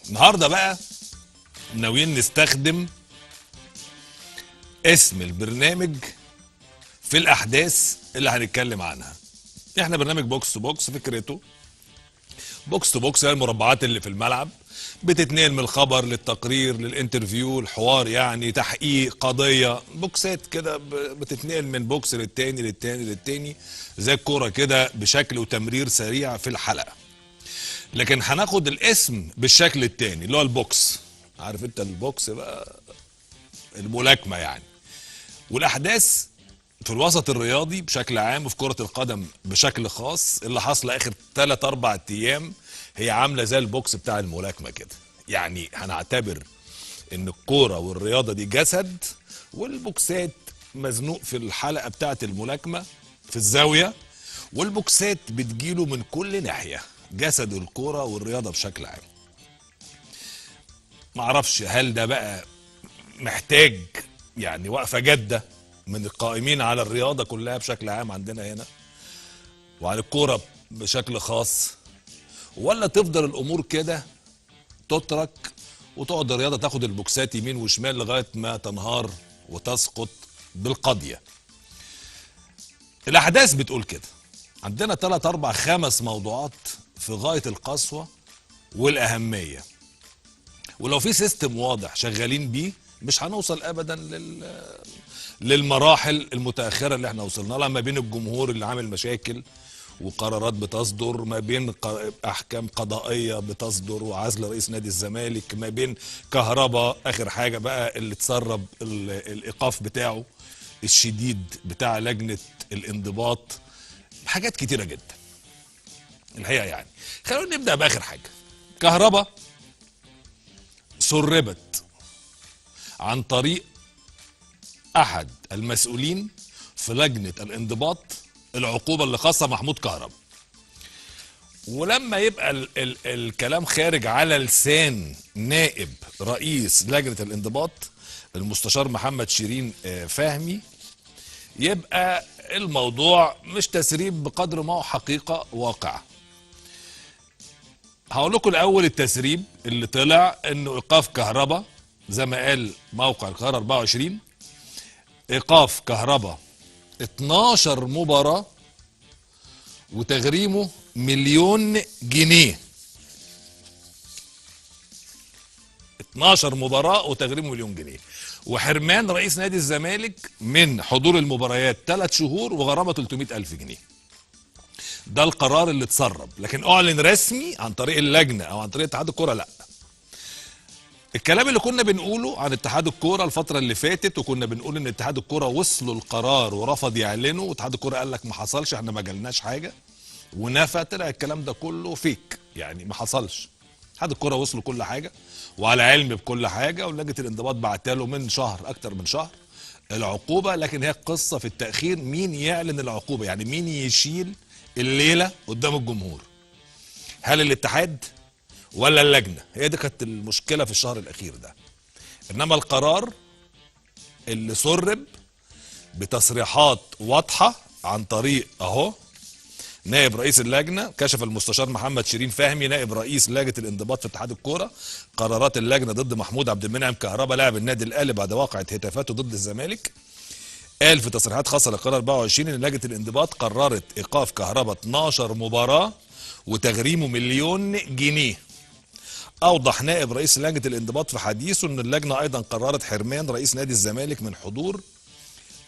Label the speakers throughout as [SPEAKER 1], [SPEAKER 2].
[SPEAKER 1] النهارده بقى ناويين نستخدم اسم البرنامج في الاحداث اللي هنتكلم عنها. احنا برنامج بوكس تو بوكس، فكرته بوكس تو بوكس هي المربعات اللي في الملعب بتتنقل من الخبر للتقرير للانترفيو الحوار، يعني تحقيق قضيه، بوكسات كده بتتنقل من بوكس للتاني للتاني للتاني زي الكوره كده بشكل وتمرير سريع في الحلقه. لكن هناخد الاسم بالشكل التاني اللي هو البوكس. عارف انت البوكس بقى، الملاكمه يعني. والاحداث في الوسط الرياضي بشكل عام وفي كرة القدم بشكل خاص اللي حصل اخر 3-4 ايام هي عاملة زي البوكس بتاع الملاكمة كده. يعني هنعتبر ان الكورة والرياضة دي جسد، والبوكسات مزنوق في الحلقة بتاعت الملاكمة في الزاوية، والبوكسات بتجيله من كل ناحية، جسد الكورة والرياضة بشكل عام. معرفش هل ده بقى محتاج يعني وقفة جادة من القائمين على الرياضة كلها بشكل عام عندنا هنا وعلى الكورة بشكل خاص، ولا تفضل الأمور كده تترك وتقعد الرياضة تاخد البوكسات يمين وشمال لغاية ما تنهار وتسقط بالقضية. الأحداث بتقول كده. عندنا 3 4 5 موضوعات في غاية القسوة والأهمية، ولو في سيستم واضح شغالين بيه مش هنوصل أبدا للمراحل المتأخرة اللي احنا وصلنا لها، ما بين الجمهور اللي عامل مشاكل وقرارات بتصدر، ما بين احكام قضائية بتصدر وعزل رئيس نادي الزمالك، ما بين كهربا اخر حاجة بقى اللي تسرب الايقاف بتاعه الشديد بتاع لجنة الانضباط، حاجات كتيرة جدا الحقيقة. يعني خلونا نبدأ باخر حاجة. كهربا سربت عن طريق احد المسؤولين في لجنة الانضباط العقوبة اللي خاصة محمود كهربا، ولما يبقى الكلام خارج على لسان نائب رئيس لجنة الانضباط المستشار محمد شيرين فهمي، يبقى الموضوع مش تسريب بقدر ما هو حقيقة واقعة. هقول لكم الاول التسريب اللي طلع انه ايقاف كهربا زي ما قال موقع القاهرة 24، ايقاف كهربا 12 مباراة وتغريمه 1,000,000 جنيه. 12 مباراة وتغريمه 1,000,000 جنيه، وحرمان رئيس نادي الزمالك من حضور المباريات 3 شهور وغرامة 300,000 جنيه. ده القرار اللي اتسرب، لكن اعلن رسمي عن طريق اللجنة او عن طريق اتحاد الكرة لا. الكلام اللي كنا بنقوله عن اتحاد الكوره الفتره اللي فاتت، وكنا بنقول ان اتحاد الكوره وصلوا القرار ورفض يعلنه، واتحاد الكوره قال لك ما حصلش، احنا ما جالناش حاجه ونفى، طلع الكلام ده كله فيك، يعني ما حصلش. اتحاد الكوره وصلوا كل حاجه وعلى علم بكل حاجه، ولجنه الانضباط بعتله من شهر اكتر من شهر العقوبه، لكن هي قصه في التاخير مين يعلن العقوبه، يعني مين يشيل الليله قدام الجمهور، هل الاتحاد ولا اللجنه؟ هي دي كانت المشكله في الشهر الاخير ده. انما القرار اللي سرب بتصريحات واضحه عن طريق اهو نائب رئيس اللجنه، كشف المستشار محمد شيرين فهمي نائب رئيس لجنه الانضباط في اتحاد الكوره قرارات اللجنه ضد محمود عبد المنعم كهربا لاعب النادي الاهلي بعد واقعه هتافاته ضد الزمالك. قال في تصريحات خاصه للقرار 24 ان لجنه الانضباط قررت ايقاف كهربا 12 مباراه وتغريمه 1,000,000 جنيه. اوضح نائب رئيس لجنه الانضباط في حديثه ان اللجنه ايضا قررت حرمان رئيس نادي الزمالك من حضور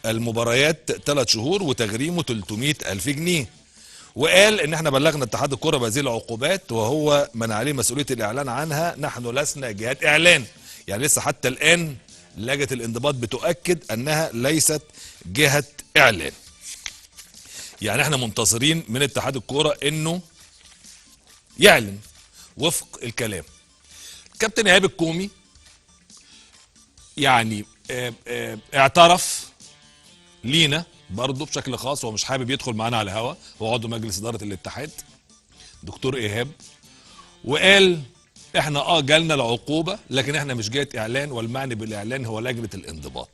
[SPEAKER 1] المباريات 3 شهور وتغريمه 300,000 جنيه، وقال ان احنا بلغنا اتحاد الكره بهذه العقوبات وهو من عليه مسؤوليه الاعلان عنها، نحن لسنا جهات اعلان. يعني لسه حتى الان لجنه الانضباط بتؤكد انها ليست جهه اعلان. يعني احنا منتظرين من اتحاد الكره انه يعلن وفق الكلام. كابتن ايهاب الكومي يعني اعترف لينا برضه بشكل خاص، هو مش حابب يدخل معانا على الهوا، هو عضو مجلس اداره الاتحاد دكتور ايهاب، وقال احنا جالنا العقوبه لكن احنا مش جهه اعلان، والمعني بالاعلان هو لجنه الانضباط.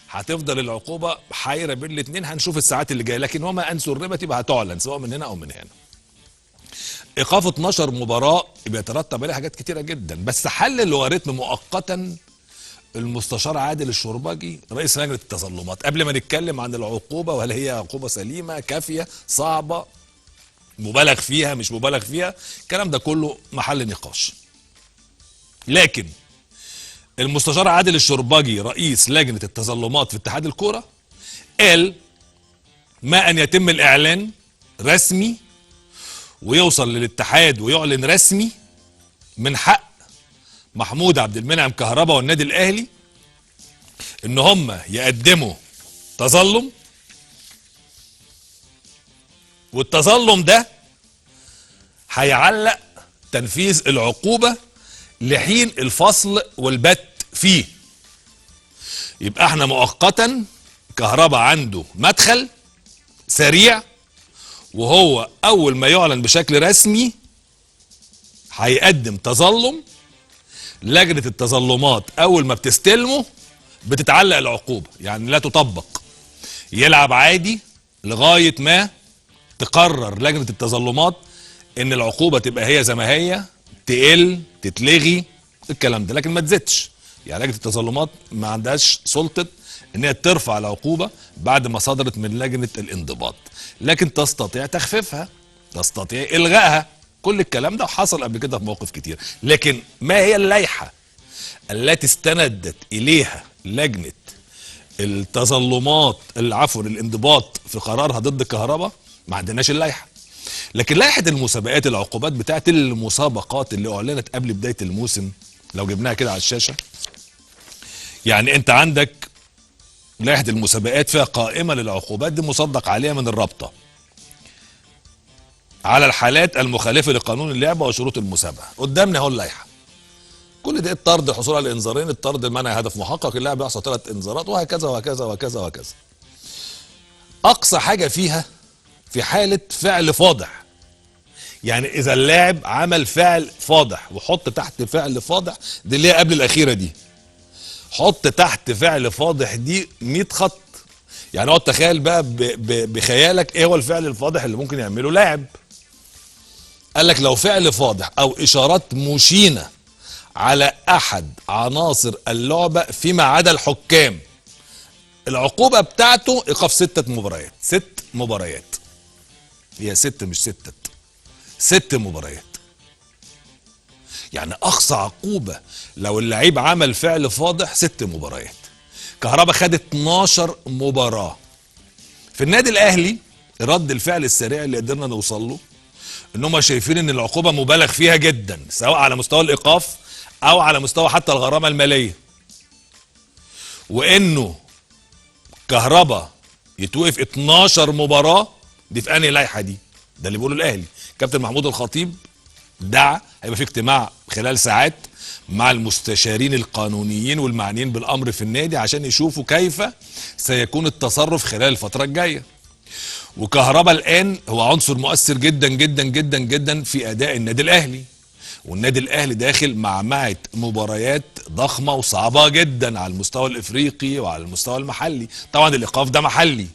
[SPEAKER 1] هتفضل العقوبه حايره بين الاثنين، هنشوف الساعات اللي جايه، لكن وما ان سربت يبقى هتعلن سواء من هنا او من هنا. ايقاف 12 مباراه بيترتب عليه حاجات كتيره جدا، بس حل اللوغاريتم مؤقتا المستشار عادل الشرباجي رئيس لجنه التظلمات. قبل ما نتكلم عن العقوبه وهل هي عقوبه سليمه كافيه صعبه مبالغ فيها مش مبالغ فيها، الكلام ده كله محل نقاش. لكن المستشار عادل الشرباجي رئيس لجنه التظلمات في اتحاد الكوره قال ما ان يتم الاعلان رسمي ويوصل للاتحاد ويعلن رسمي من حق محمود عبد المنعم كهربا والنادي الاهلي ان هم يقدموا تظلم، والتظلم ده هيعلق تنفيذ العقوبة لحين الفصل والبت فيه. يبقى احنا مؤقتا كهربا عنده مدخل سريع، وهو اول ما يعلن بشكل رسمي هيقدم تظلم. لجنة التظلمات اول ما بتستلمه بتتعلق العقوبة، يعني لا تطبق، يلعب عادي لغاية ما تقرر لجنة التظلمات ان العقوبة تبقى هي زي ما هي، تقل تتلغي الكلام ده، لكن ما تزيدش. يعني لجنة التظلمات ما عندهاش سلطة ان هي ترفع العقوبة بعد ما صدرت من لجنة الانضباط، لكن تستطيع تخفيفها، تستطيع الغائها. كل الكلام ده حصل قبل كده في مواقف كتير. لكن ما هي اللائحة التي استندت اليها لجنة التظلمات عفوا الانضباط في قرارها ضد كهربا؟ ما عندناش اللائحة. لكن لائحة المسابقات العقوبات بتاعت المسابقات اللي اعلنت قبل بداية الموسم لو جبناها كده على الشاشة، يعني انت عندك لائحة المسابقات فيها قائمة للعقوبات دي مصدق عليها من الرابطة على الحالات المخالفة لقانون اللعبة وشروط المسابقة. قدامنا اهو اللائحة، كل ده الطرد، الحصول على الانذارين، الطرد المنع هدف محقق، اللاعب يحصل 3 انذارات، وهكذا وهكذا وهكذا وهكذا. اقصى حاجة فيها في حالة فعل فاضح، يعني اذا اللاعب عمل فعل فاضح، وحط تحت فعل فاضح دي اللي هي قبل الاخيرة دي، حط تحت فعل فاضح دي 100 خط. يعني اقعد تخيل بقى بخيالك ايه هو الفعل الفاضح اللي ممكن يعمله لاعب. قال لك لو فعل فاضح او اشارات مشينة على احد عناصر اللعبة فيما عدا الحكام، العقوبة بتاعته ايقاف 6 مباريات. 6 مباريات، هي 6 مش 6، 6 مباريات. يعني اقصى عقوبة لو اللعيب عمل فعل فاضح 6 مباريات. كهربا خد 12 مباراة. في النادي الاهلي رد الفعل السريع اللي قدرنا نوصل له ان هم شايفين ان العقوبة مبالغ فيها جدا، سواء على مستوى الايقاف او على مستوى حتى الغرامة المالية، وانه كهربا يتوقف 12 مباراة. دي في انهي لائحة دي؟ ده اللي بيقوله الاهلي. كابتن محمود الخطيب دعا هيبقى في اجتماع خلال ساعات مع المستشارين القانونيين والمعنيين بالامر في النادي عشان يشوفوا كيف سيكون التصرف خلال الفترة الجاية. وكهربا الان هو عنصر مؤثر جدا جدا جدا جدا في اداء النادي الاهلي، والنادي الاهلي داخل معمعة مباريات ضخمة وصعبة جدا على المستوى الافريقي وعلى المستوى المحلي. طبعا الايقاف ده محلي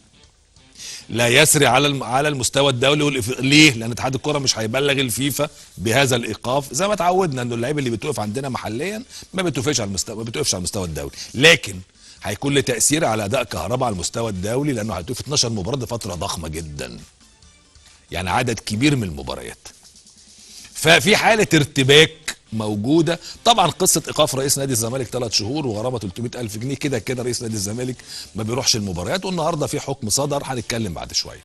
[SPEAKER 1] لا يسري على المستوى الدولي ليه؟ لان اتحاد الكره مش هيبلغ الفيفا بهذا الايقاف زي ما اتعودنا انه اللعيبه اللي بتوقف عندنا محليا ما بتوقفش على المستوى الدولي، لكن هيكون له تاثير على اداء كهربا على المستوى الدولي لانه هيتوقف 12 مباراه. دي فتره ضخمه جدا، يعني عدد كبير من المباريات. ففي حاله ارتباك موجوده. طبعا قصه ايقاف رئيس نادي الزمالك 3 شهور وغرامه 300,000 جنيه، كده كده رئيس نادي الزمالك ما بيروحش المباريات، والنهارده في حكم صدر هنتكلم بعد شويه.